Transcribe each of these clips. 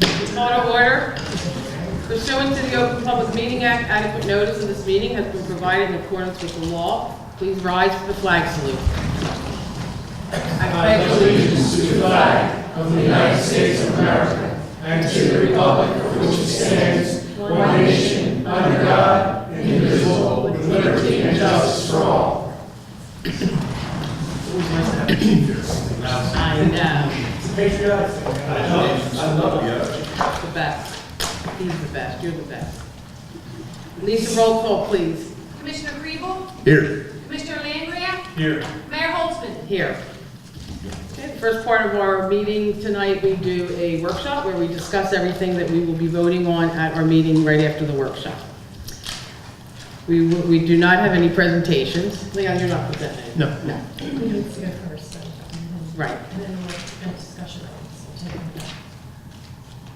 Call to order. Pursuant to the Open Public Meeting Act, adequate notice of this meeting has been provided in accordance with the law. Please rise for the flag salute. I pledge allegiance to the flag of the United States of America and to the republic for which it stands, one nation, under God, indivisible, with liberty and justice for all. I know. Patriotic. I love you. The best. He's the best. You're the best. Lisa, roll call, please. Commissioner Kriebel? Here. Commissioner Langria? Here. Mayor Holtzman? Here. Okay, the first part of our meeting tonight, we do a workshop where we discuss everything that we will be voting on at our meeting right after the workshop. We do not have any presentations. Leon, you're not presenting? No. No. We need to go first, so. Right. And then we'll have discussion items. We'll take them back.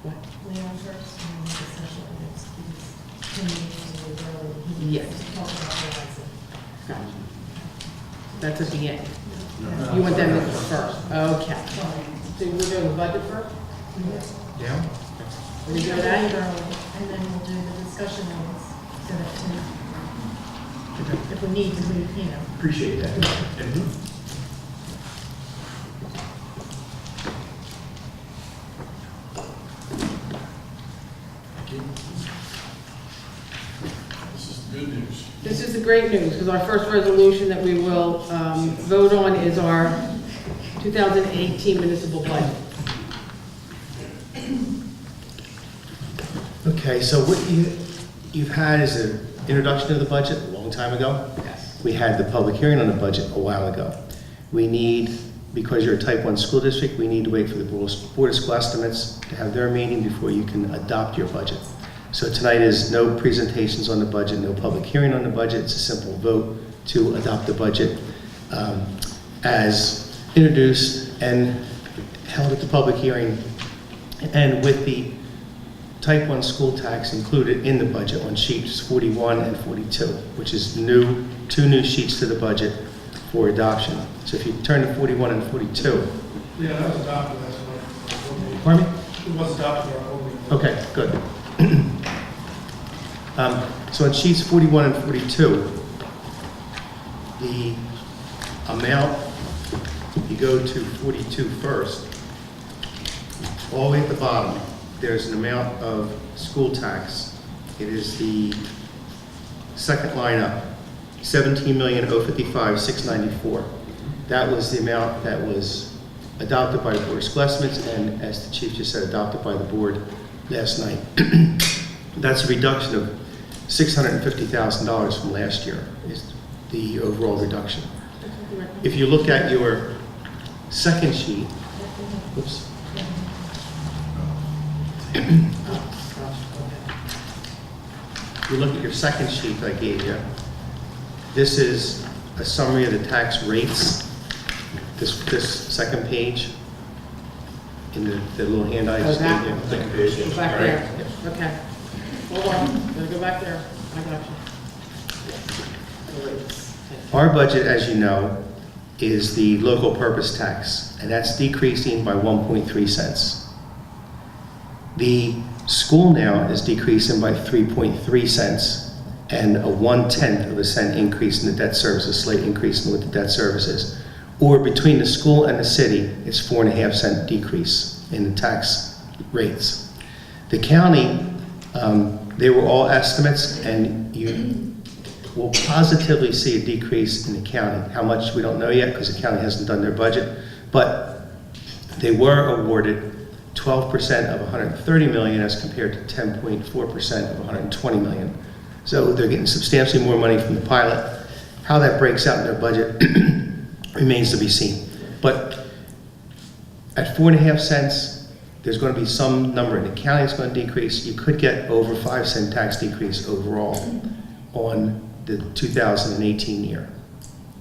What? Leon first, and then discussion items. These 10 minutes will go early. He Yes. needs to talk about the license. Gotcha. That's at the end. You want them to first? Okay. So we're doing the budget first? Yeah. We do We'll that? do it early, and then we'll do the discussion items, so that, if we need to, we. Appreciate that. This is good news. This is the great news, because our first resolution that we will vote on is our 2018 municipal budget. Okay, so what you've had is an introduction to the budget a long time ago. Yes. We had the public hearing on the budget a while ago. We need, because you're a type 1 school district, we need to wait for the Board of School Estimates to have their meeting before you can adopt your budget. So tonight is no presentations on the budget, no public hearing on the budget. It's a simple vote to adopt the budget as introduced and held at the public hearing, and with the type 1 school tax included in the budget on sheets 41 and 42, which is two new sheets to the budget for adoption. So if you turn to 41 and 42. Yeah, that was adopted, that's what. Pardon me? It was adopted for our whole meeting. Okay, good. So on sheets 41 and 42, the amount, you go to 42 first, all the way at the bottom, there's an amount of school tax. It is the second line up, $17,055,694. That was the amount that was adopted by the Board of School Estimates, and as the chief just said, adopted by the board last night. That's a reduction of $650,000 from last year, is the overall reduction. If you look at your second sheet, oops. If you look at your second sheet I gave you, this is a summary of the tax rates. This second page in the little hand I just gave you. Second page. Go back there. Okay. Hold on. Gotta go back there. I got you. Our budget, as you know, is the local purpose tax, and that's decreasing by 1.3 cents. The school now is decreasing by 3.3 cents, and a 1/10 cent increase in the debt service, a slight increase in what the debt service is. Or between the school and the city, it's 4.5 cent decrease in the tax rates. The county, they were all estimates, and you will positively see a decrease in the county. How much, we don't know yet, because the county hasn't done their budget, but they were awarded 12% of 130 million as compared to 10.4% of 120 million. So they're getting substantially more money from the pilot. How that breaks out in their budget remains to be seen. But at 4.5 cents, there's going to be some number in the county that's going to decrease. You could get over 5 cent tax decrease overall on the 2018 year.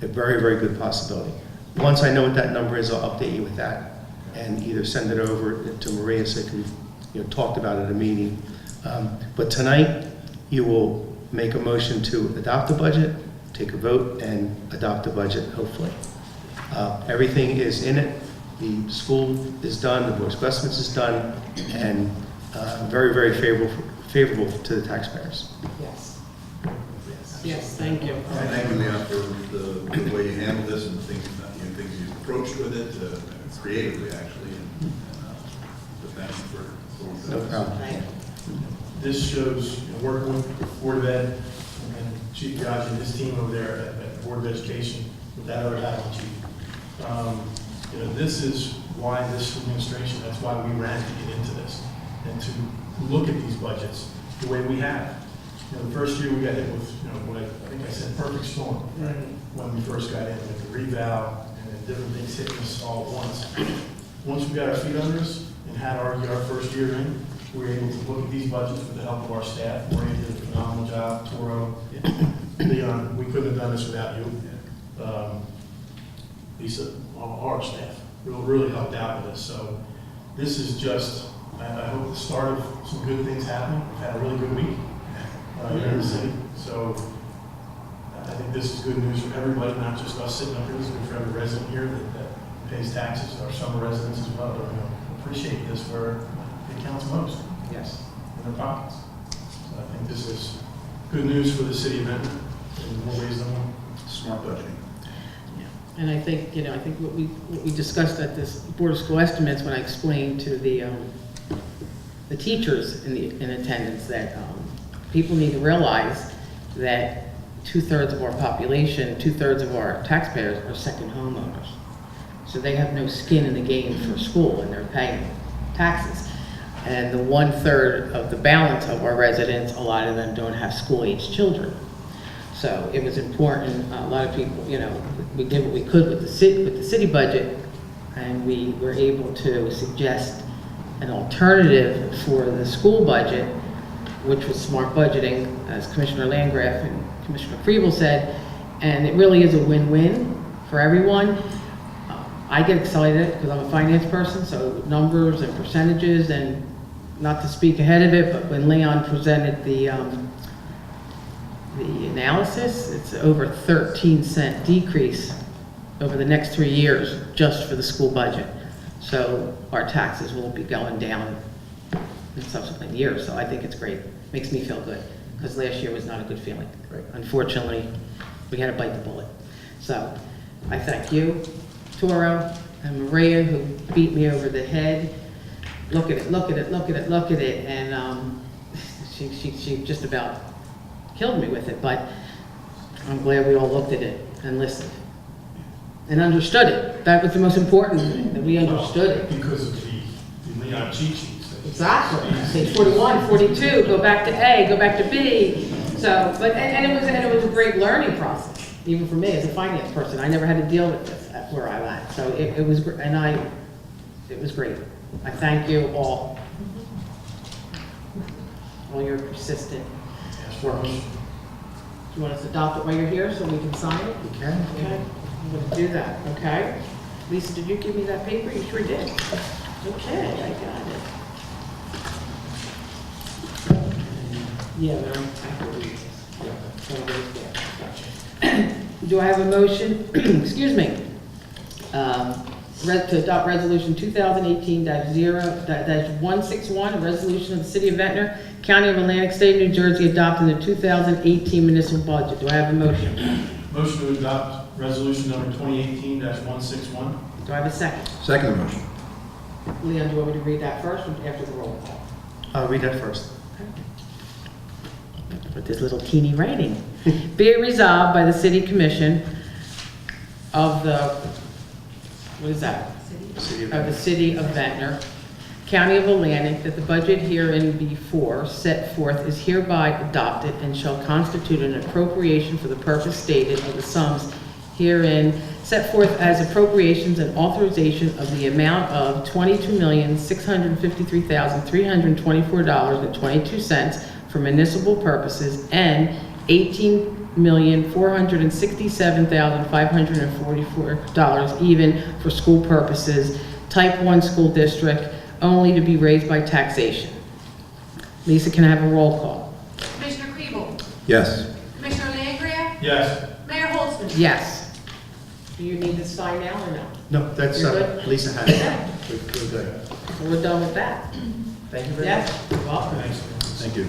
A very, very good possibility. Once I know what that number is, I'll update you with that and either send it over to Maria so it can be talked about at a meeting. But tonight, you will make a motion to adopt the budget, take a vote, and adopt the budget, hopefully. Everything is in it. The school is done, the Board of Estimates is done, and very, very favorable to the taxpayers. Yes. Yes, thank you. Thank you, Leon, for the way you handled this and the things you approached with it, creatively, actually. And thank you for going through No this. problem. Thank you. This shows, working with Board of Ed and Chief Gaji and his team over there at Board of Education with that other hat on chief. This is why this administration, that's why we ran to get into this and to look at these budgets the way we have. The first year we got hit with, what I think I said, perfect storm when we first got in with the revow and then different things hitting us all at once. Once we got our feet under us and had our first year in, we were able to look at these budgets with the help of our staff. Maria did a phenomenal job, Toro, Leon, we couldn't have done this without you. Lisa, our staff really helped out with this. So this is just, I hope, the start of some good things happening. We've had a really good week here in the city. So I think this is good news for everybody, not just us sitting up here. This is good for every resident here that pays taxes, our summer residents as well. They'll appreciate this where it counts most. Yes. In their pockets. So I think this is good news for the city of Ventnor in more ways than one. Smart budgeting. And I think, I think what we discussed at this Board of School Estimates when I explained to the teachers in attendance that people need to realize that 2/3 of our population, 2/3 of our taxpayers are second homeowners. So they have no skin in the game for school and they're paying taxes. And the 1/3 of the balance of our residents, a lot of them don't have school-age children. So it was important, a lot of people, we did what we could with the city budget, and we were able to suggest an alternative for the school budget, which was smart budgeting, as Commissioner Landgraf and Commissioner Kriebel said, and it really is a win-win for everyone. I get excited because I'm a finance person, so numbers and percentages, and not to speak ahead of it, but when Leon presented the analysis, it's over 13-cent decrease over the next 3 years just for the school budget. So our taxes will be going down in subsequent years. So I think it's great. Makes me feel good because last year was not a good feeling. Right. Unfortunately, we had to bite the bullet. So I thank you, Toro, and Maria, who beat me over the head. Look at it, look at it, look at it, look at it, and she just about killed me with it, but I'm glad we all looked at it and listened and understood it. That was the most important thing, that we understood it. Because of the Leon cheat sheets. Exactly. Say 41, 42, go back to A, go back to B. So, but, and it was a great learning process, even for me as a finance person. I never had to deal with this at where I went. So it was, it was great. I thank you all your persistent work. Do you want us to adopt it while you're here so we can sign it? You can. Okay, I'm going to do that, okay? Lisa, did you give me that paper? You sure did. Okay, I got it. Yeah, but I have to read this. Yeah, so I'll read it there. Gotcha. Do I have a motion, excuse me, to adopt resolution 2018-161, a resolution of the City of Ventnor, County of Atlantic, State of New Jersey, adopting the 2018 municipal budget. Do I have a motion? Motion to adopt resolution number 2018-161. Do I have a second? Second motion. Leon, do you want me to read that first or after the roll call? I'll read that first. With this little teeny writing. Be it resolved by the City Commission of the, what is that? Of the City of Ventnor, County of Atlantic, that the budget herein before set forth is hereby adopted and shall constitute an appropriation for the purpose stated of the sums herein set forth as appropriations and authorization of the amount of $22,653,324.22 for municipal purposes and $18,467,544 even for school purposes, type 1 school district, only to be raised by taxation. Lisa, can I have a roll call? Commissioner Kriebel? Yes. Commissioner Langria? Yes. Mayor Holtzman? Yes. Do you need this sign now or no? No, that's, You're good? Lisa has it. We're good. So we're done with that. Thank you very much. Yes, you're welcome. Thanks. Thank you.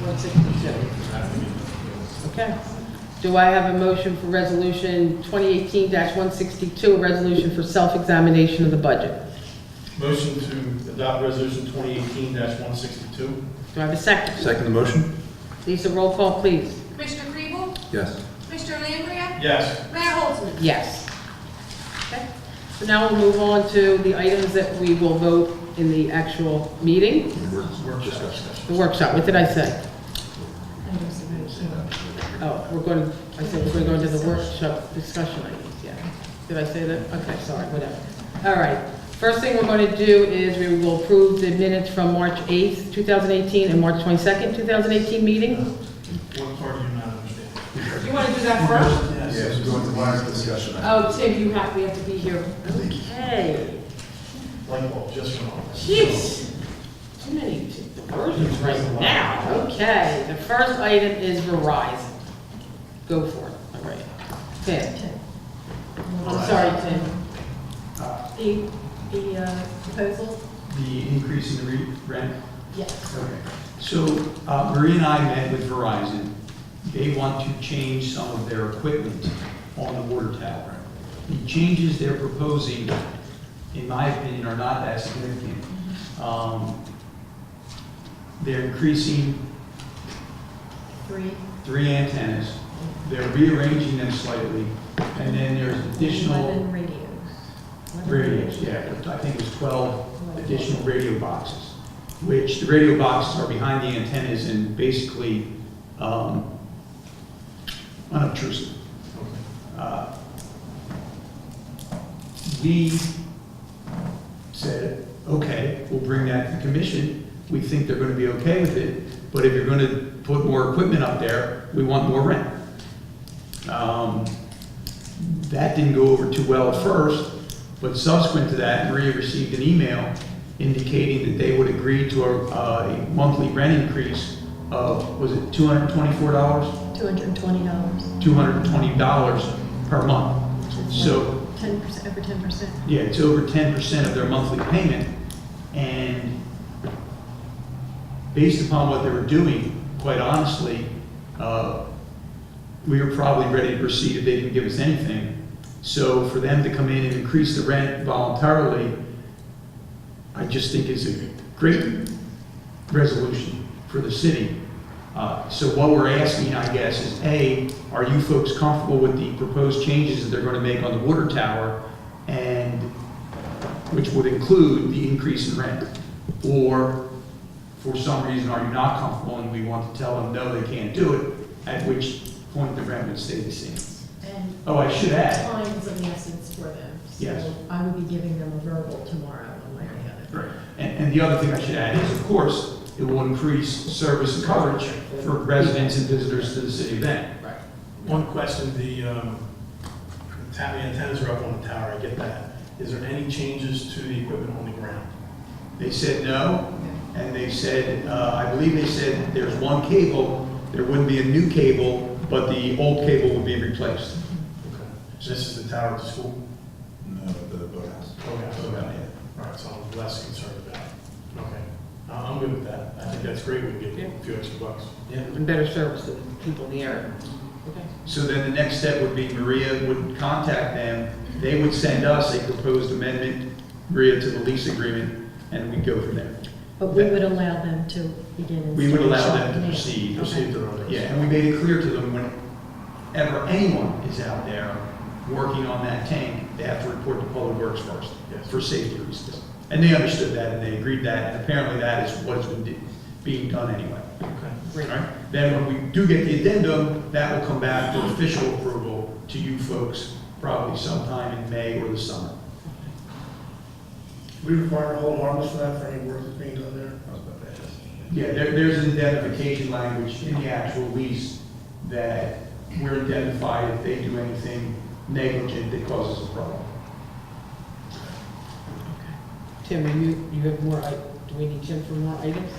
162. Okay. Do I have a motion for resolution 2018-162, a resolution for self-examination of the budget? Motion to adopt resolution 2018-162. Do I have a second? Second the motion? Lisa, roll call, please. Commissioner Kriebel? Yes. Commissioner Langria? Yes. Mayor Holtzman? Yes. Okay. So now we'll move on to the items that we will vote in the actual meeting, the workshop. What did I say? Oh, we're going, I said we're going to go into the workshop discussion items, yeah. Did I say that? Okay, sorry, whatever. All right. First thing we're going to do is we will approve the minutes from March 8th, 2018 and March 22nd, 2018 meeting. What part do you not understand? You want to do that first? Yes, we're going to wire discussion. Oh, Tim, we have to be here. Okay. Light bulb, just one. Jeez. Too many versions right now. Okay, the first item is Verizon. Go for it. All right. Tim. I'm sorry, Tim. The proposal? The increase in the rent? Yes. Okay. So Marie and I met with Verizon. They want to change some of their equipment on the water tower. The changes they're proposing, in my opinion, are not that significant. They're increasing three antennas. They're rearranging them slightly, and then there's additional 11 radios. radios. Yeah, I think it was 12 additional radio boxes, which the radio boxes are behind the antennas and basically unobtrusive. We said, okay, we'll bring that to the commission. We think they're going to be okay with it, but if you're going to put more equipment up there, we want more rent. That didn't go over too well at first, but subsequent to that, Maria received an email indicating that they would agree to a monthly rent increase of, was it $224? $220. $220 per month. Which is So, 10%, over 10%. yeah, it's over 10% of their monthly payment, and based upon what they were doing, quite honestly, we were probably ready to proceed if they didn't give us anything. So for them to come in and increase the rent voluntarily, I just think is a great resolution for the city. So what we're asking, I guess, is A, are you folks comfortable with the proposed changes that they're going to make on the water tower, and which would include the increase in rent? Or for some reason, are you not comfortable and we want to tell them, no, they can't do it, at which point the rent would stay the same? And Oh, I should add. time is of the essence for them. Yes. So I will be giving them a verbal tomorrow on my way on it. Right. And the other thing I should add is, of course, it will increase service and coverage for residents and visitors to the city of Ventnor. Right. One question, the antennas are up on the tower, I get that. Is there any changes to the equipment on the ground? They said no, and they said, I believe they said there's one cable, there wouldn't be a new cable, but the old cable would be replaced. Okay. So this is the tower at the school? No, the boathouse. Okay. All right, so I'm less concerned about it. Okay. I'm good with that. I think that's great. We can get a few extra bucks. Yeah. And better service to the people in the area. Okay. So then the next step would be Maria would contact them, they would send us a proposed amendment, Maria, to the lease agreement, and we'd go from there. But we would allow them to begin. We would allow them to installation. proceed. Proceed to the Yeah, and we made it clear to them whenever anyone is out there working on that tank, they have to report to Public Works first, Yes. for safety reasons. And they understood that, and they agreed that, and apparently that is what has been being done anyway. Okay. Great. All right? Then when we do get the addendum, that will come back for official approval to you folks, probably sometime in May or the summer. We require a hold harmless for that, for any work that's being done there? I was about to ask. Yeah, there's an indemnification language in the actual lease that we're indemnified if they do anything negligent that causes a problem. Tim, you have more, do we need Tim for more items?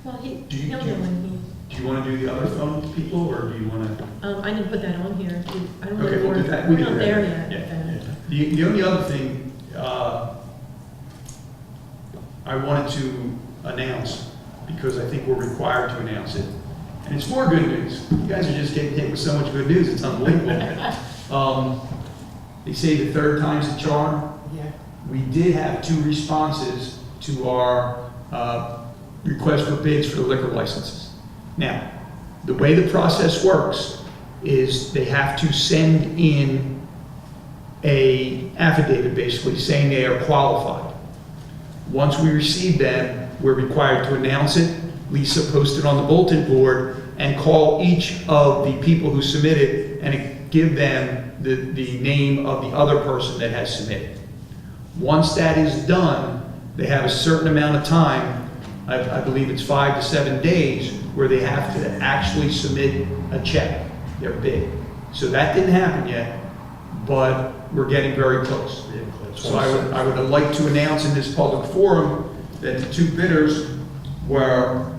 Well, Do you- he'll do know you- when Do Do you want to do the other phone people, or do you want to? I didn't put that on here. I don't know Okay, if we'll do that. We we're can not do there that. yet. Yeah. The only other thing I wanted to announce, because I think we're required to announce it, and it's more good news. You guys are just getting hit with so much good news, it's unbelievable. They say the third time's the charm. Yeah. We did have 2 responses to our request for bids for the liquor licenses. Now, the way the process works is they have to send in a affidavit basically saying they are qualified. Once we receive them, we're required to announce it. Lisa posted on the bulletin board and call each of the people who submitted and give them the name of the other person that has submitted. Once that is done, they have a certain amount of time, I believe it's 5 to 7 days, where they have to actually submit a check, their bid. So that didn't happen yet, but we're getting very close. So I would like to announce in this public forum that the 2 bidders were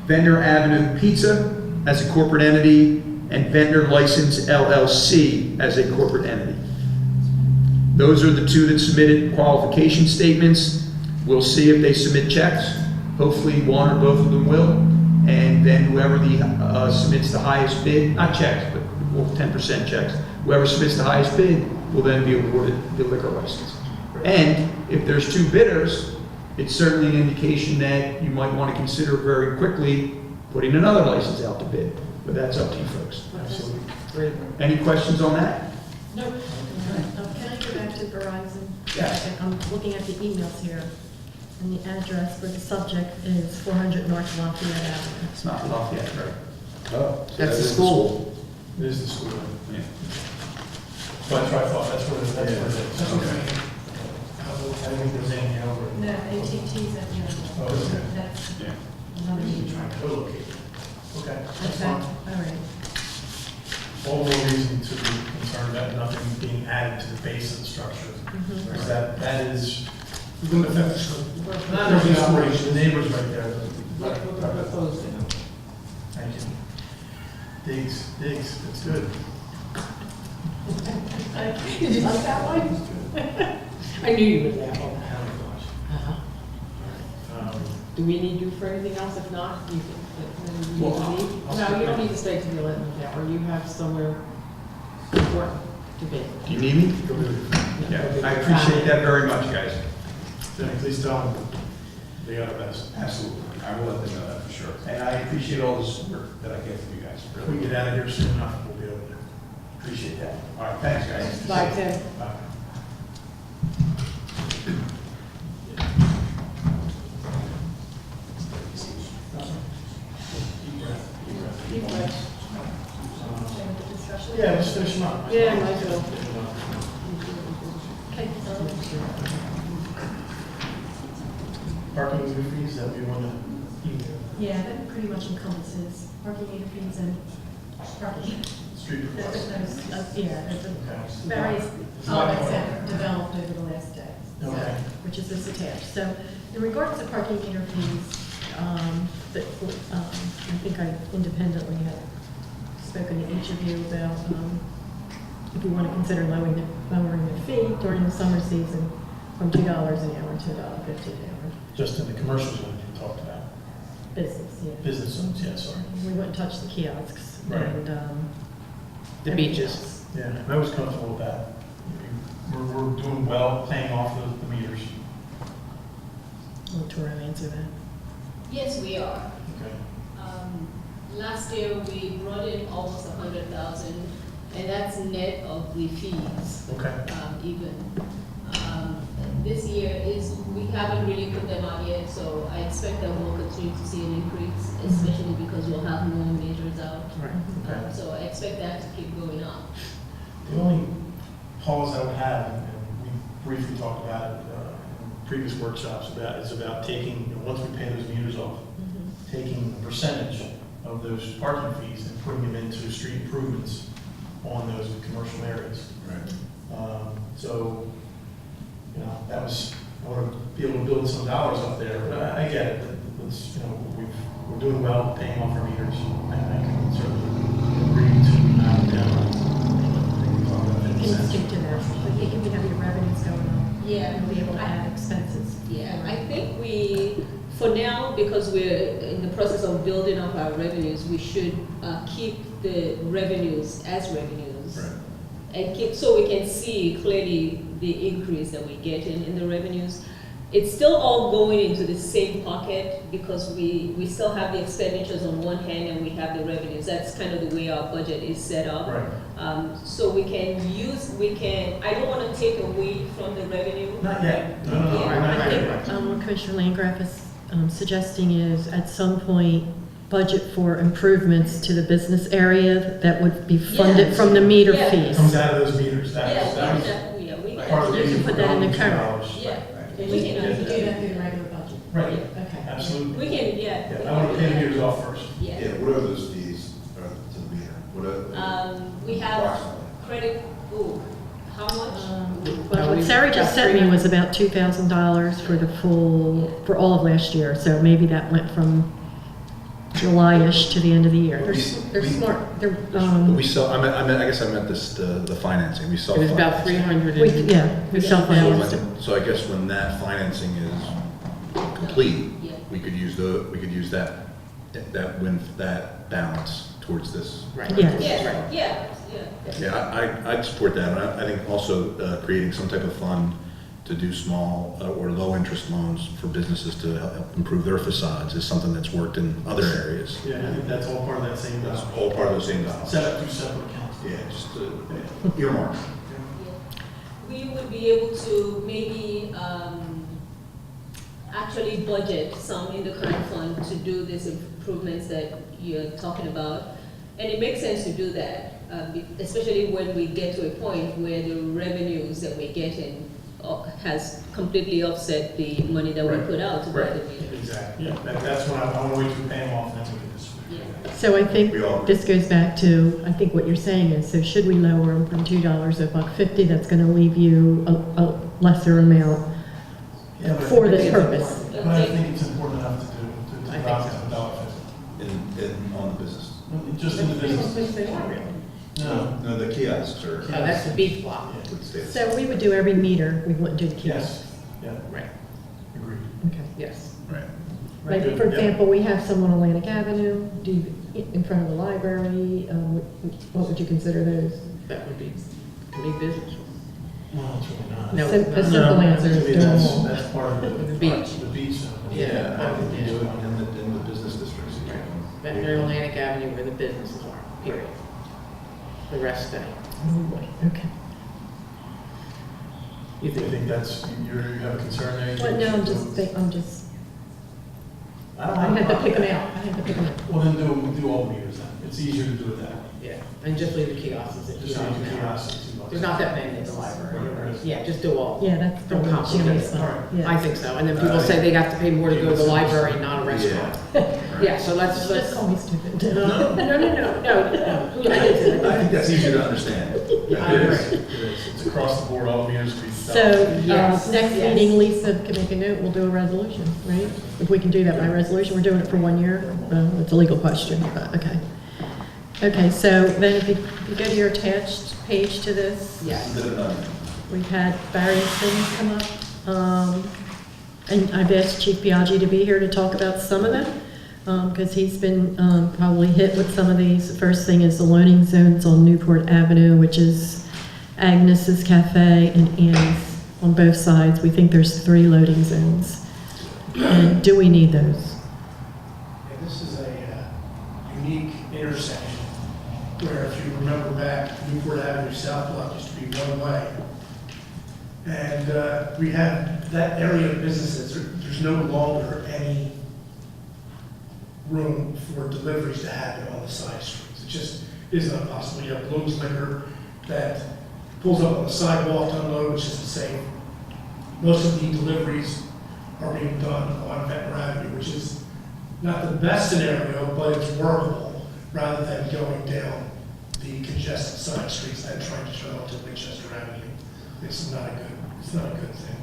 Ventnor Avenue Pizza as a corporate entity and Ventnor License LLC as a corporate entity. Those are the 2 that submitted qualification statements. We'll see if they submit checks. Hopefully one or both of them will. And then whoever submits the highest bid, not checks, but 10% checks, whoever submits the highest bid will then be awarded the liquor license. And if there's 2 bidders, it's certainly an indication that you might want to consider very quickly putting another license out to bid. But that's up to you folks. Absolutely. Any questions on that? No. Can I go back to Verizon? Yes. I'm looking at the emails here, and the address for the subject is 400 North Lafayette Avenue. It's not Lafayette, right? Oh. That's the school. It is the school. Yeah. That's what I thought, that's what it is. That's okay. I don't think there's anything over it. No, AT&T's at the end. Oh, okay. That's Yeah. another Maybe meeting. try to co-locate. Okay, that's Okay, fine. all right. All the more reason to be concerned about nothing being added to the base of the structure. Because that is, It wouldn't affect the school. not there's the operation, the neighbors right there. What we're proposing. Thank you. Digs, that's good. Did you like that one? I knew you would laugh on that. Oh, Uh-huh. gosh. Do we need you for anything else? If not, you can, you Well, need to leave? I'll No, stick you don't around. need to stay to the 11th hour. You have somewhere important to be. Do you need me? Yeah, I appreciate that very much, guys. Then please tell them they are the best. Absolutely. I will let them know that for sure. And I appreciate all the support that I get from you guys. If we get out of here soon enough, we'll be over there. Appreciate that. All right, thanks, guys. Bye, Tim. Bye. Deep breath. Discussion? Yeah, let's finish them up. Yeah, might as well. Okay, Parking meter fees that we want to, yeah, that pretty much encompasses parking meter fees and parking. street Those, requests. yeah, there's a Okay. various elements that have developed over the last day, so, Okay. which is this attached. So in regards to parking meter fees, I think I independently had spoken to each of you about if we want to consider lowering the fee during the summer season from $2 an hour to $1.50 an hour. Just in the commercial zone you talked about. Business, yeah. Business zones, yeah, sorry. We wouldn't touch the kiosks. Right. And, The everything beaches. else. Yeah, I was comfortable with that. We're doing well paying off the meters. Will Toro answer that? Yes, we are. Okay. Last year, we brought in almost 100,000, and that's net of the fees, Okay. even. This year we haven't really put them out yet, so I expect that we'll continue to see an increase, especially because we'll have more meters out. Okay. So I expect that to keep going up. The only pause I would have, and we briefly talked about it in previous workshops, is about taking, once we pay those meters off, taking a percentage of those parking fees and putting them into street improvements on those commercial areas. Right. So, that was, I want to be able to build some dollars up there, but I get it. Let's, we've we're doing well paying off our meters. I can certainly agree to knock down. You can stick to that, but you can have your revenues going up. Yeah. You'll be able to add expenses. Yeah, I think we, for now, because we're in the process of building up our revenues, we should keep the revenues as revenues. Right. And keep, so we can see clearly the increase that we get in the revenues. It's still all going into the same pocket because we still have the expenditures on one hand and we have the revenues. That's kind of the way our budget is set up. Right. So we can, I don't want to take away from the revenue. Not yet. No, Yeah. we're not I yet. think what Commissioner Landgraf is suggesting is at some point, budget for improvements to the business area that would be funded Yeah. from the meter Yeah. It comes fees. out of those meters. Yeah, That was we part of the You can reason put for that in the going current. $2. Yeah. We can do that through the regular budget. Right, Okay. absolutely. We can, yeah. Yeah, I want to pay the meters off first. Yeah. Yeah, what are those fees to the meter? What are? We have Approximately. credit, how much? Well, what Sarah just sent me was about $2,000 for the for all of last year, so maybe that went from July-ish to the end of the year. They're smart, they're, But we saw, I guess I meant this, the financing, we saw. It was about 300 we, and... yeah, we self-financed it. So I guess when that financing is complete, Yeah. we could use that balance towards this. Right. Yes. Yeah, yeah, yeah. Yeah, I'd support that, and I think also creating some type of fund to do small or low-interest loans for businesses to help improve their facades is something that's worked in other areas. Yeah, I think that's all part of that same That's dollar. all part of the same dollar. Set up two separate accounts. Yeah, just earmark. We would be able to maybe actually budget some in the current fund to do these improvements that you're talking about. And it makes sense to do that, especially when we get to a point where the revenues that we're getting has completely offset the money that we Right. put out to buy the meters. Exactly, yeah, that's when I want to wait to pay them off, and then we can just. Yeah. So I think We all- this goes back to, I think what you're saying is, so should we lower them from $2 to $1.50, that's gonna leave you a lesser amount Yeah, but I for think this it's purpose. important- But I think it's important enough to do, I to think drop so. it to $1.50. On the business. Just in the business. They are really. No. No, the kiosks are. Oh, that's the beach block. would stay the So we would do every meter, we wouldn't do the kiosk. Yes, yeah, Right, agreed. Okay. yes. Right. Like, Good, for yeah. example, we have some on Atlantic Avenue, do in front of the library, what would you consider those? That would be big business. Well, it's really not. No, Sim- the it's simple not. answer is To me, do them that's, all. that's part of the. The beach. The beach. Yeah. I think you do it in the business districts. Ventnor, Atlantic Avenue where the businesses are, period. The rest stay. Oh, boy, okay. You I think? think that's, you have a concern there? Well, no, I'm just, I had to pick them out, I had to pick them out. Well, then do all the meters then. It's easier to do it that way. Yeah, and just leave the kiosks at Just $2 leave the an hour. kiosks at $2. There's not that many at the library. Right, right. Yeah, just do all. Yeah, that's Don't the complicate Jimmy it. stuff, I yeah. think so, and then people say they have to pay more to go to the library, not a restaurant. Yeah, so let's, Just call me stupid. no, no, no. I did I think that's easier to understand. I It agree. is. It is. It's across the board, all the meters be. So, Yes, next yes. meeting, Lisa can make a note, we'll do a resolution, right? If we can do that by resolution, we're doing it for 1 year, it's a legal question, but, okay. Okay, so then if you go to your attached page to this, Yes. we've had various things come up. And I've asked Chief Biagi to be here to talk about some of them, because he's been probably hit with some of these. The first thing is the loading zones on Newport Avenue, which is Agnes's Cafe and Annie's on both sides. We think there's 3 loading zones. And do we need those? And this is a unique intersection where, if you remember back, Newport Avenue South Block used to be one way. And we have that area of businesses, there's no longer any room for deliveries to happen on the side streets. It just is not possible. You have Bloom's Liquor that pulls up on the sidewalk to unload, which is the same. Most of the deliveries are being done on Ventnor Avenue, which is not the best scenario, but it's workable, rather than going down the congested side streets and trying to turn onto Winchester Avenue. It's not a good thing.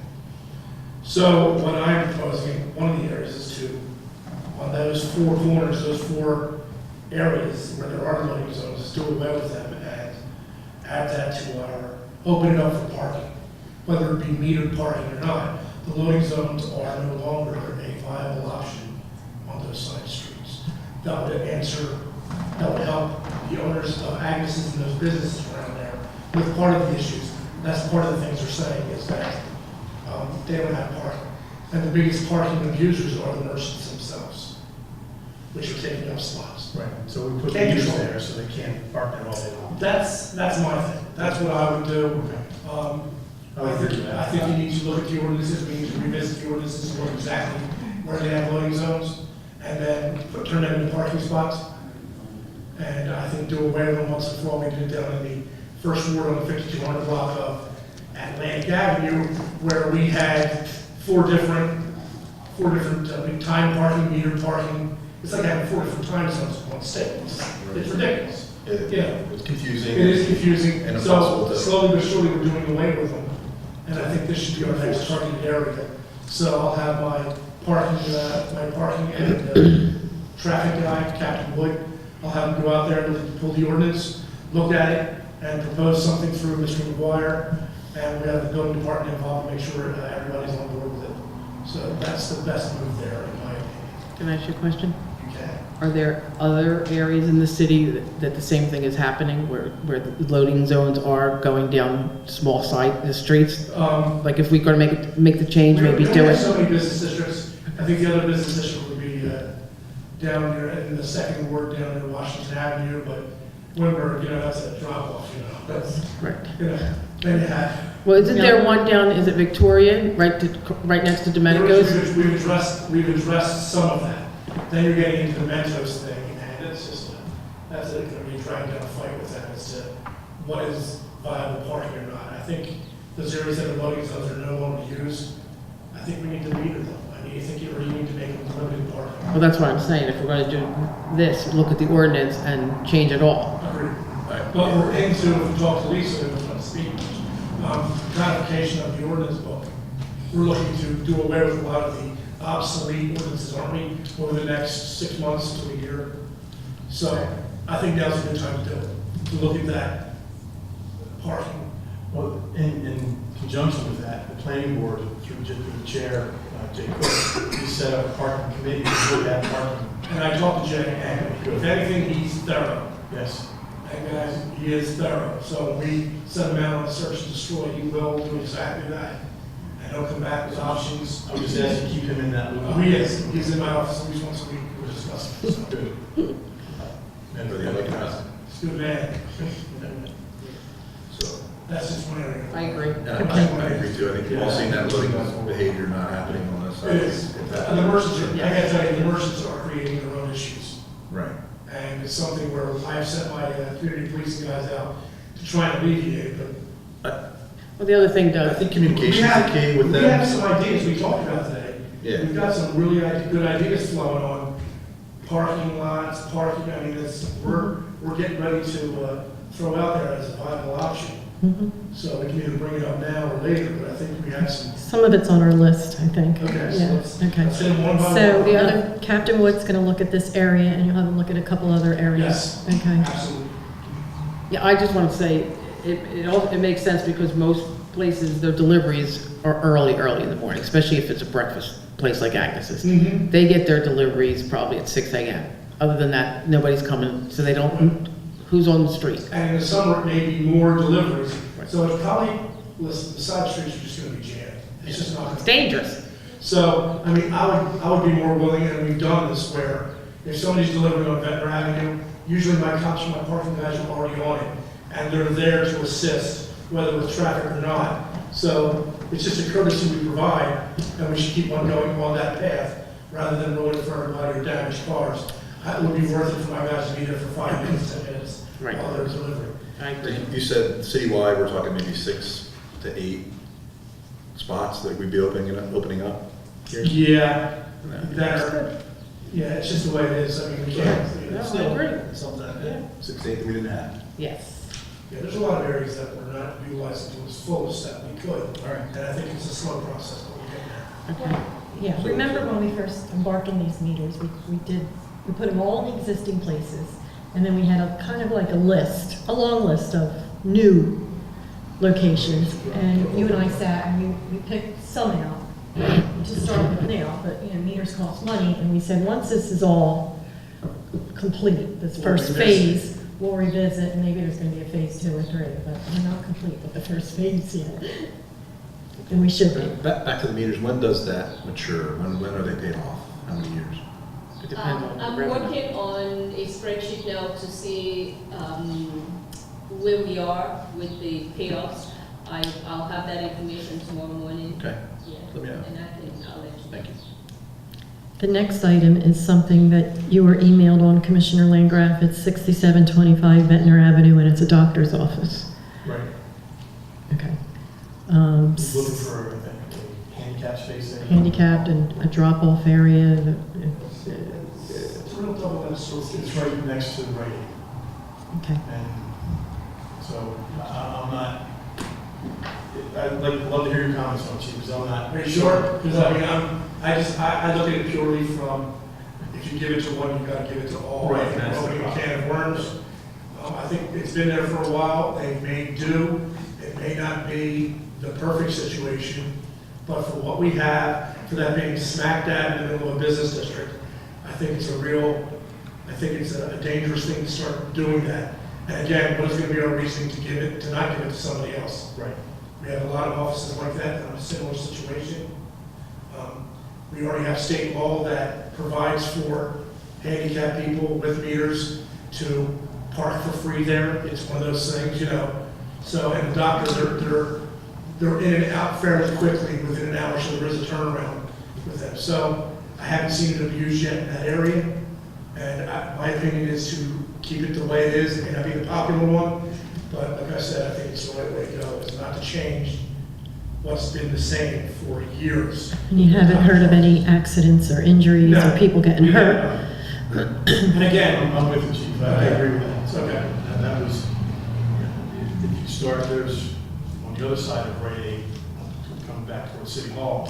So what I'm proposing, one of the areas is to on those four corners, those four areas where there are loading zones, do away with them and add that to our, open it up for parking, whether it be metered parking or not. The loading zones are no longer a viable option on those side streets. That would that would help the owners of Agnes's and those businesses around there with part of the issues. That's part of the things they're saying is that they don't have parking. And the biggest parking abusers are the merchants themselves, which are taking up spots. Right, so we put Can't meters control. there so they can't park there all day long. That's my thing. That's what I would do. Okay. I would agree with that. I think you need to look at the ordinances, we need to revisit the ordinances, and look exactly where they have loading zones, and then turn them into parking spots. And I think do away with them once and for all. We did it down in the first ward on the 5200 block of Atlantic Avenue, where we had four different time parking, meter parking. It's like having 4 different time zones in one state. It's ridiculous. It's confusing. It is confusing. And impossible So to. slowly but surely, we're doing away with them. And I think this should be our next targeted area. So I'll have my parking and traffic guy, Captain Wood, I'll have him go out there and pull the ordinance, look at it, and propose something through Mr. McGuire. And we have the building department involved to make sure everybody's on board with it. So that's the best move there, in my opinion. Can I ask you a question? You can. Are there other areas in the city that the same thing is happening, where the loading zones are going down small the streets? Like if we're going to make the change, maybe We do have it. so many business districts. I think the other business district would be down there in the second ward down near Washington Avenue, but Wimberg, that's a drop off, That's, Right. then you have. Well, isn't there one down, is it Victoria, right next to Domenico's? We've addressed some of that. Then you're getting into the Mentos thing, and it's just, that's going to be trying to fight with that as to what is viable parking or not. I think those areas that are loading zones are no longer used. I think we need to meter them. I mean, you think you need to make them limited parking. Well, that's what I'm saying, if we're going to do this, look at the ordinance and change it all. Agreed. But we're into, if we talk to Lisa, who's going to speak, codification of the ordinance book. We're looking to do away with a lot of the obsolete ordinances, aren't we, over the next 6 months to a year. So I think now's a good time to do it, to look at that parking. Well, in conjunction with that, the planning board, through the chair, Jay Cook, we set up a parking committee to look at parking. And I talked to Jay, and if anything, he's thorough. Yes. And guys, he is thorough. So when we send him out on a search and destroy, he will do exactly that. And he'll come back with options. I would just ask you to keep him in that loop. He is. He's in my office at least once a week. We're discussing. So. Good. And for the other guys. He's a good man. So, That's just one area. I agree. and I agree too. I think we've all seen that loading behavior not happening on this side. It is. And the merchants are, I gotta tell you, the merchants are creating their own issues. Right. And it's something where I've sent my community policing guys out to try and alleviate it, but Well, the other thing, I Doug, think communication is the key with we have them. some ideas we talked about today. Yeah. We've got some really good ideas flowing on parking lots, parking, I mean, we're getting ready to throw out there as a viable option. So we can either bring it up now or later, but I think we have some. of it's on our list, I think. Okay, so Yeah, let's okay. say one by one. So the other, Captain Wood's gonna look at this area, and you'll have him look at a couple other areas. Yes, Okay. absolutely. yeah, I just want to say, it makes sense because most places, their deliveries are early in the morning, especially if it's a breakfast place like Agnes's. Mhm. They get their deliveries probably at 6 a.m. Other than that, nobody's coming, so they don't, who's on the street? And in the summer, it may be more deliveries. Right. So it's probably, listen, the side streets are just gonna be jammed. It's just not It's gonna. dangerous. So, I mean, I would be more willing, and we've done this, where if somebody's delivering on Ventnor Avenue, usually my cops and my parking guys are already on it, and they're there to assist, whether with traffic or not. So it's just a courtesy we provide, and we should keep on going on that path, rather than ruining for everybody or damaged cars. It would be worth it for my guys to be there for 5 minutes, 10 minutes, Right. while they're delivering. I agree. You said citywide, we're talking maybe 6 to 8 spots that we'd be opening up here? Yeah, yeah, it's just the way it is. I mean, we can't. No, it's I agree. Something. Yeah. 6 to 8 that we didn't have. Yes. Yeah, there's a lot of areas that we're not utilizing to its fullest that we could. All right. And I think it's a slow process, but we're getting there. Okay. Yeah, remember when we first embarked on these meters, we put them all in the existing places, and then we had a kind of like a long list of new locations, and you and I sat and we picked some out, to start with now, but, meters cost money, and we said, once this is all complete, this first phase, we'll revisit, and maybe there's gonna be a phase 2 or 3, but we're not complete with the first phase yet. And we should be. Back to the meters, when does that mature? When are they paid off? How many years? It depends on the I'm revenue. working on a spreadsheet now to see where we are with the payoffs. I'll have that information tomorrow morning. Okay, Yeah, let me know. and I'll let you know. Thank you. The next item is something that you were emailed on, Commissioner Landgraf. It's 6725 Ventnor Avenue, and it's a doctor's office. Right. Okay. He's looking for, I think, a handicap space there. Handicapped and a drop-off area. It's real double edged sword. It's right next to the right. Okay. And so I'm not, I'd love to hear your comments on it, Chief, because I'm not. Are you sure? Because I look at it purely from, if you give it to one, you gotta give it to all. Right, I think that's the opening a problem. can of worms. I think it's been there for a while, they may do, it may not be the perfect situation, but for what we have, for that being smack dab in the middle of a business district, I think it's a dangerous thing to start doing that. And again, what is gonna be our reasoning to not give it to somebody else? Right. We have a lot of offices like that in a similar situation. We already have state law that provides for handicapped people with meters to park for free there. It's one of those things, So, and the doctors, they're in and out fairly quickly, within an hour, so there is a turnaround with them. So I haven't seen it abused yet in that area. And my opinion is to keep it the way it is. It may not be the popular one, but like I said, I think it's the right way to go, is not to change what's been the same for years. And you haven't heard of any accidents or injuries or No. people getting We hurt? have- And again, I'm with you, Chief. I agree with that. it's okay. And that was, if you start, there's, on the other side of Rite Aid, coming back towards City Hall,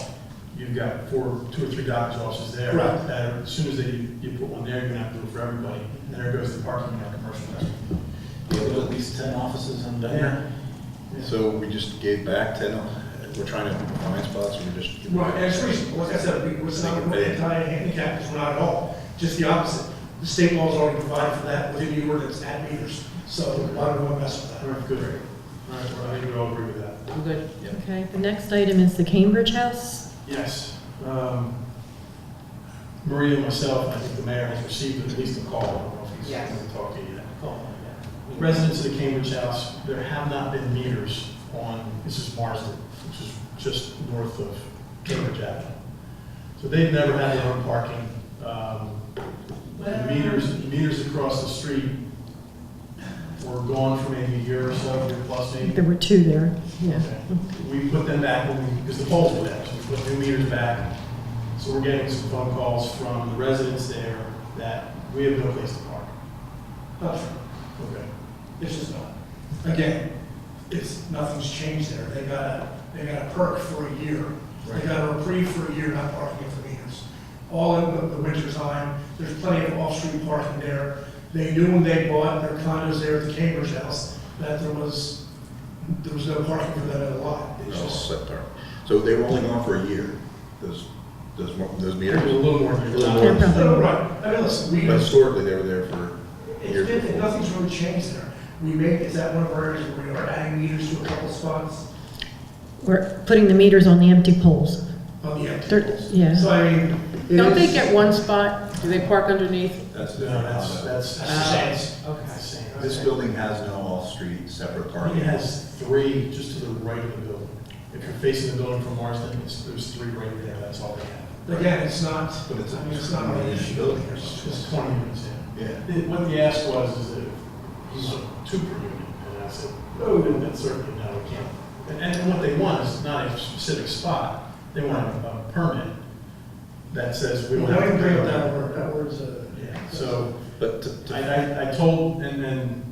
you've got 2 or 3 doctor's offices there. Right. That are, as soon as you put one there, you're gonna have to do it for everybody. And there goes the parking in our commercial restaurant. Yeah, there's at least 10 offices in Ventnor. So we just gave back 10, we're trying to find spots, or we're just. Right, and it's reasonable, like I said, we're not anti-handicap, because we're not at all, just the opposite. The state law's already provided for that within the ordinance at meters, so why do we want to mess with that? All right, good. All right, well, I think we all agree with that. I'm good. Okay, the next item is the Cambridge House. Yes. Maria and myself, and I think the mayor has received at least a call. I don't know if he's going to talk to you yet. Residents of the Cambridge House, there have not been meters on, this is Marsden, which is just north of Cambridge Avenue. So they've never had their own parking. The meters across the street were gone for maybe a year or so, year plus maybe. There were 2 there, yeah. Okay. We put them back because the poles were there, so we put new meters back. So we're getting some phone calls from the residents there that we have no place to park. Not true. Okay. It's just not. Again, nothing's changed there. They got a perk for a year. They got a reprieve for a year, not parking for meters. All in the winter time, there's plenty of off-street parking there. They knew when they bought their condos there at the Cambridge House that there was no parking for them in the lot. It's just, So they were only gone for a year, those Maybe a meters? little more than A little more. Yeah, probably. no, right. I mean, listen, But historically, they were there for years before. nothing's really changed there. It's at one of our areas where we are adding meters to a couple spots We're putting the meters on the empty poles. on the empty They're- poles. yeah. So I mean. it Don't they is- get one spot? Do they park underneath? That's No, that's That's the Ah. sense. insane. This building has no off-street separate parking. It has 3 just to the right of the building. If you're facing the building from Marsden, there's 3 right there, that's all they have. Again, it's not, But it's it's not really an issue. building or It's something. 20 units in. Yeah. What the ask was is that he wanted 2 per unit, and I said, oh, that's certainly no, we can't. And what they want is not a specific spot, they want a permit that says we We don't don't have to even bring pay up that that. word, that word's Yeah, so But I told, and then.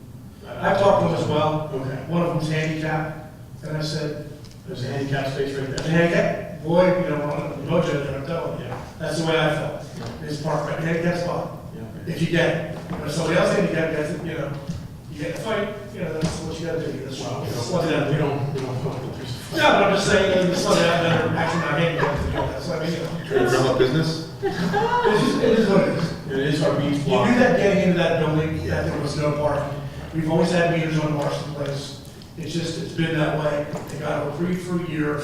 I talked to them as well. Okay. One of them's handicapped, and I said, There's a handicap space right The there. handicap, boy, you know, on the mojo there, I'm telling you, that's the way I felt. It's park right, handicap spot, Yeah. if you get it. If somebody else handicapped gets it, you know, you get the fight, you know, that's what you gotta do. That's Well, what, we don't hope that there's. no, but I'm just saying, there's somebody out there actually not handicapped to do that, so I mean, you know. Trying to drum up business? It is what it is. It is our beach You block. knew that getting into that building, that there was no parking. We've always had meters on Marston Place. It's just, it's been that way. They got a reprieve for a year.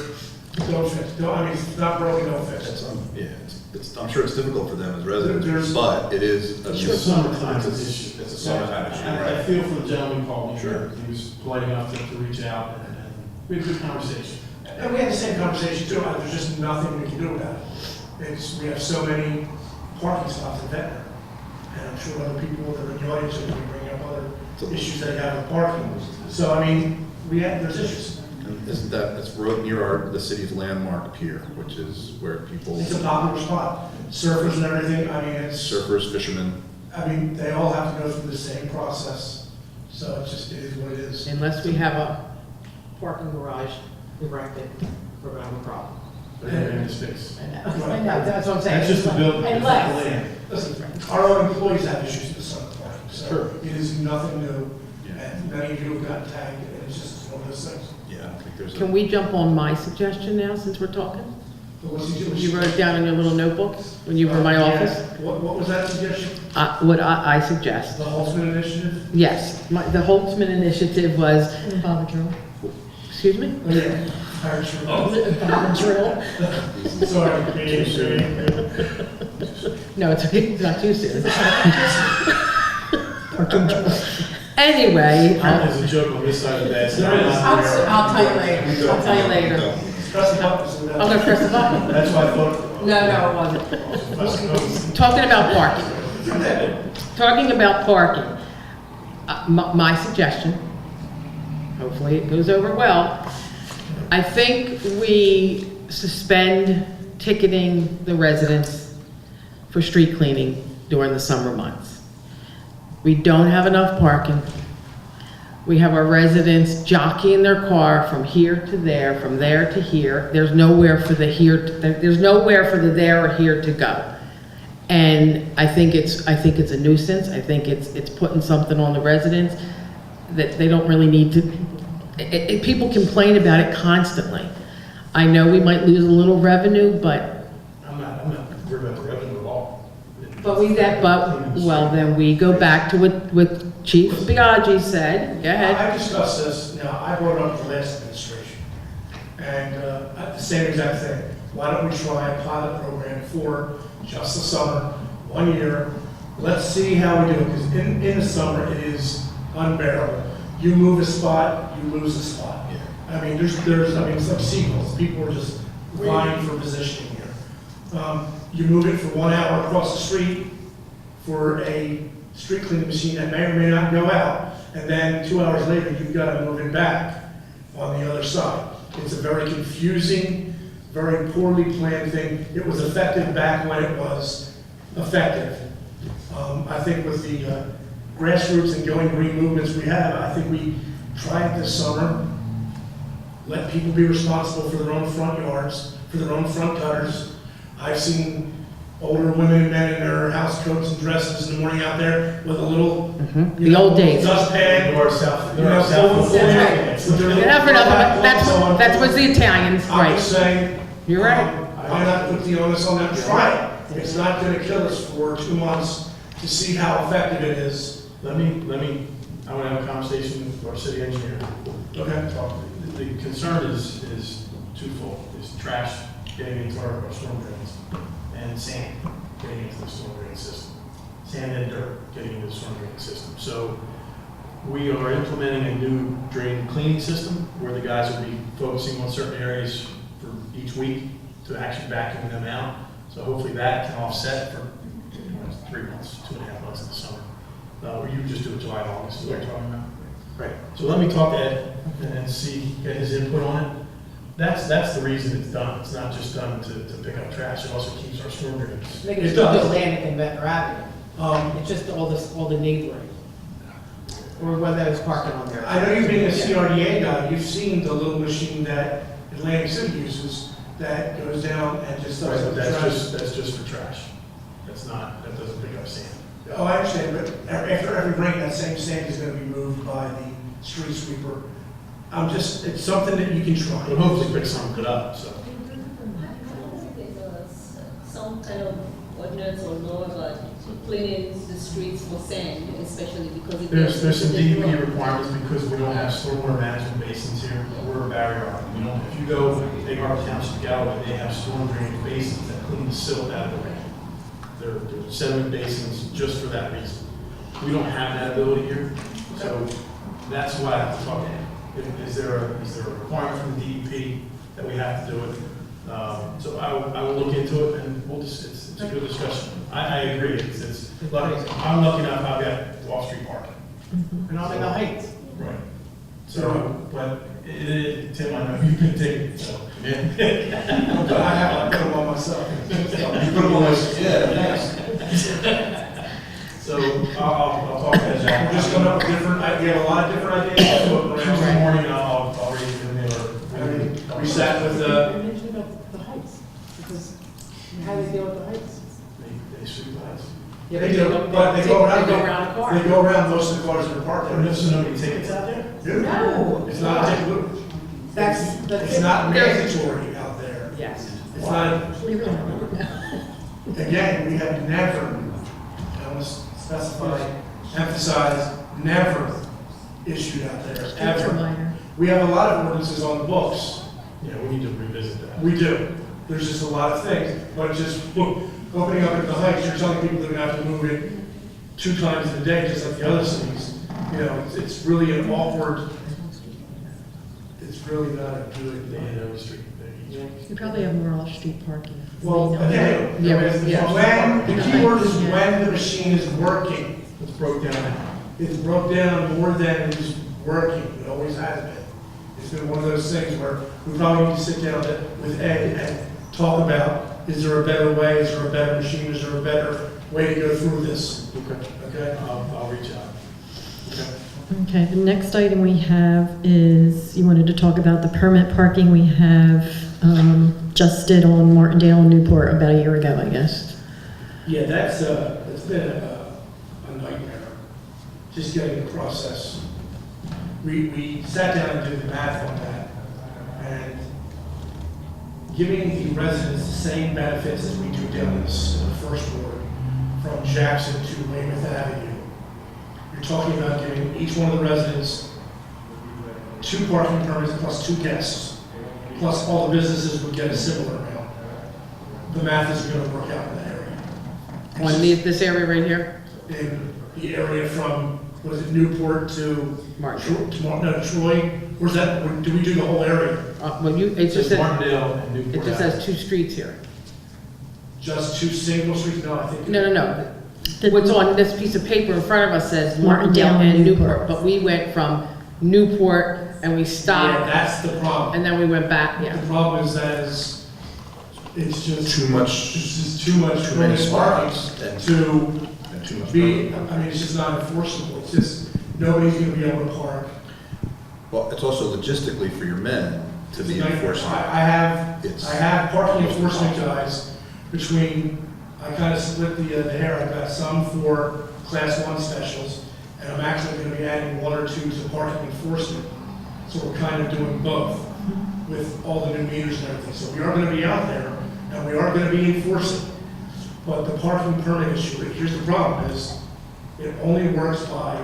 Don't fix, don't, I mean, it's not broken, don't fix It's, it. yeah, I'm sure it's difficult for them as residents, There's- but it is. It's a summertime issue. It's a summertime issue, I right? feel for the gentleman who called me. Sure. He was polite enough to reach out and we had a good conversation. And we had the same conversation too, there's just nothing we can do about it. It's, we have so many parking spots in Ventnor. And I'm sure other people that are in the audience are going to be bringing up other issues they have with parking. So, I mean, there's issues. And isn't that, it's right near the city's landmark pier, which is where people, It's a popular spot. Surfers and everything, I mean, it's, surfers, fishermen, I mean, they all have to go through the same process. So it's just, it is what it is. Unless we have a parking garage erected, we're gonna have a problem. But they have space. And that's what I'm saying. That's just the building. it's not the Unless, land. Listen, our own employees have issues with some of the parking, so Sure. it is nothing new. Yeah. And many of you have gotten tagged, and it's just one of those things. yeah, I don't think there's. can we jump on my suggestion now, since we're talking? But what's he doing? You wrote it down in your little notebook when you were in my office? What was that suggestion? What I suggest, The Holtzman Initiative? yes, the Holtzman initiative was, Bob Drill. excuse me? Oh, yeah. Fire truck. Bob Drill. Sorry. No, it's okay, it's not too soon. Parking drill. Anyway, There's a joke on this side of the bed. so I'm not there. I'll tell you later, I'll tell you later. Press the button, so I'm gonna press the button. That's why I thought. No, it wasn't. Press the Talking about parking. Talking about parking, my suggestion, hopefully it goes over well, I think we suspend ticketing the residents for street cleaning during the summer months. We don't have enough parking. We have our residents jockeying their car from here to there, from there to here. There's nowhere for the there's nowhere for the there or here to go. And I think it's a nuisance. I think it's putting something on the residents that they don't really need to. People complain about it constantly. I know we might lose a little revenue, but I'm not worried about the revenue at all. well, then we go back to what Chief Biaggi said. Go ahead. I discussed this, now, I brought it up with the last administration, and the same exact thing. Why don't we try a pilot program for just the summer, 1 year? Let's see how we do it, because in the summer, it is unbearable. You move a spot, you lose a spot. I mean, it's like sequels, people are just vying for positioning here. You move it for 1 hour across the street for a street cleaning machine that may or may not go out, and then 2 hours later, you've got to move it back on the other side. It's a very confusing, very poorly planned thing. It was effective back when it was effective. I think with the grassroots and going green movements we have, I think we try it this summer. Let people be responsible for their own front yards, for their own front gutters. I've seen older women and men in their house coats and dresses in the morning out there with a little, The old days. dustpan. North, south. You know, South. full of- That's with their little- Enough, that was the Italians, I'm just right? saying. You're right. Why not put the onus on them? Try it. It's not gonna kill us for 2 months to see how effective it is. Let me, I want to have a conversation with our city engineer. Okay. The concern is twofold. Is trash getting into our storm drains and sand getting into the storm drain system. Sand and dirt getting into the storm drain system. So we are implementing a new drain cleaning system where the guys will be focusing on certain areas for each week to actually vacuum them out. So hopefully that can offset for 3 months, 2.5 months in the summer. Or you just do it July, August, is what you're talking about? Right. So let me talk to Ed and see, get his input on it. That's the reason it's done. It's not just done to pick up trash. It also keeps our storm drains. They It does. Atlantic and Ventnor Avenue. It's just all the neighboring. Or whether it's parking on there. I know you being a CRDA guy, you've seen the little machine that Atlantic City uses that goes down and just Right, does but the trash. that's just for trash. That doesn't pick up sand. Oh, I understand, but after every rain, that same sand is gonna be moved by the street sweeper. It's something that you can try. But hopefully pick some of it up, so. There's some kind of ordinance or law about cleaning the streets for sand, especially because it. There's some they DEP grow. requirements because we don't have stormwater management basins here. We're a barrier island. We don't, if you go Big Harbor Township, Galloway, they have storm drainage basins that clean the silt out of the rain. They're sediment basins just for that reason. We don't have that ability here, so that's why I have to talk to him. Is there a requirement from the DEP that we have to do it? So I will look into it and it's a good discussion. I agree, I'm lucky enough, I've got off-street parking. And I'm in the Heights. Right. So, but Tim, I know you've been taking, so. But I have, I put them on myself. You put them on those, yeah, so I'll talk to Jack. We're just coming up with we have a lot of different ideas. Tuesday morning, I'll raise it in there. We sat with, You mentioned about the Heights, because how do they deal with the Heights? They sweep the heights. Yeah, they do, but they go around. They go around the car. They go around most of the cars that are parked there. There's no tickets out there? No. It's not a ticket. It's not mandatory out there. Yes. It's not, We really don't know. again, we have never, I want to specify, emphasize, never issued out there, Streets are ever. minor. We have a lot of ordinances on the books. Yeah, we need to revisit that. We do. There's just a lot of things, but just opening up at the Heights, you're telling people they're gonna have to move it 2 times in a day, just like the other cities. You know, it's really an awkward, it's really not a good. They hit every street. You probably have more off-street parking. Well, again, Yeah. when, the key word is when the machine is working. It's broke down now. It's broke down more than it's working. It always has been. It's been one of those things where we probably need to sit down with Ed and talk about, is there a better way, is there a better machine, is there a better way to go through this? Okay. Okay? I'll reach out. Okay. Okay, the next item we have is, you wanted to talk about the permit parking we have just did on Martindale and Newport about a year ago, I guess. Yeah, it's been a nightmare, just getting the process. We sat down and did the math on that, and giving the residents the same benefits as we do down in the first ward, from Jackson to Weymouth Avenue. You're talking about giving each one of the residents 2 parking permits plus 2 guests, plus all the businesses would get a similar amount. The math is going to work out in that area. On this area right here? In the area from, was it Newport to Martin. Troy? Where's that, do we do the whole area? Well, it It just says says, Martindale and Newport. it just says 2 streets here. Just 2 single streets? No, I think. No. What's on this piece of paper in front of us says Martindale Martindale and Newport. Newport, but we went from Newport and we Yeah, stopped, that's the problem. and then we went back, The yeah. problem is that it's just. Too much- It's just too much too many permanent parking spots and- to And too much be, parking. I mean, it's just not enforceable. It's just, nobody's gonna be able to park. Well, it's also logistically for your men to be enforcing. I have It's- parking enforcement guys between, I kind of split the hair. I've got some for class 1 specials, and I'm actually going to be adding 1 or 2 to parking enforcement. So we're kind of doing both with all the new meters and everything. So we are going to be out there, and we are going to be enforcing. But the parking permit issue, here's the problem, is it only works by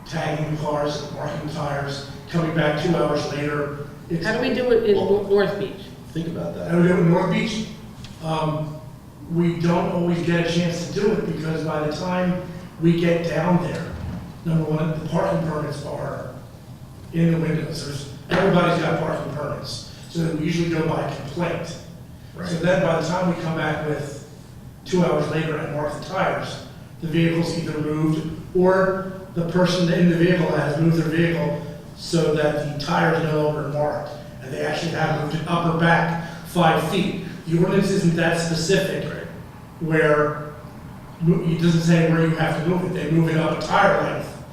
tagging the cars, marking tires, coming back 2 hours later. It's- How do we do it in North Beach? Think about that. And we do it in North Beach. We don't always get a chance to do it because by the time we get down there, number one, the parking permits are in the windows. Everybody's got parking permits. So we usually go by complaint. So Right. then by the time we come back with 2 hours later and mark the tires, the vehicle's either moved or the person in the vehicle has moved their vehicle so that the tire is no longer marked. And they actually have moved it up or back 5 feet. The ordinance isn't that specific where it doesn't say where you have to move it. They move it up a tire length.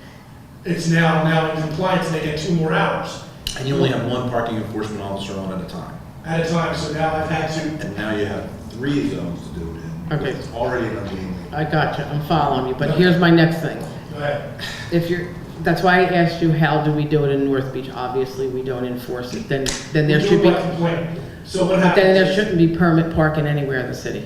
It's now in compliance and they get 2 more hours. And you only have one parking enforcement officer on at a time. at a time, so now I've had to, And now you have 3 zones to do it in. Okay. It's already going to be. I got you, I'm following you, but here's my next thing. go ahead. If you're, that's why I asked you, how do we do it in North Beach? Obviously, we don't enforce it, then there We do should be, by complaint. So what but happens? then there is- shouldn't be permit parking anywhere in the city.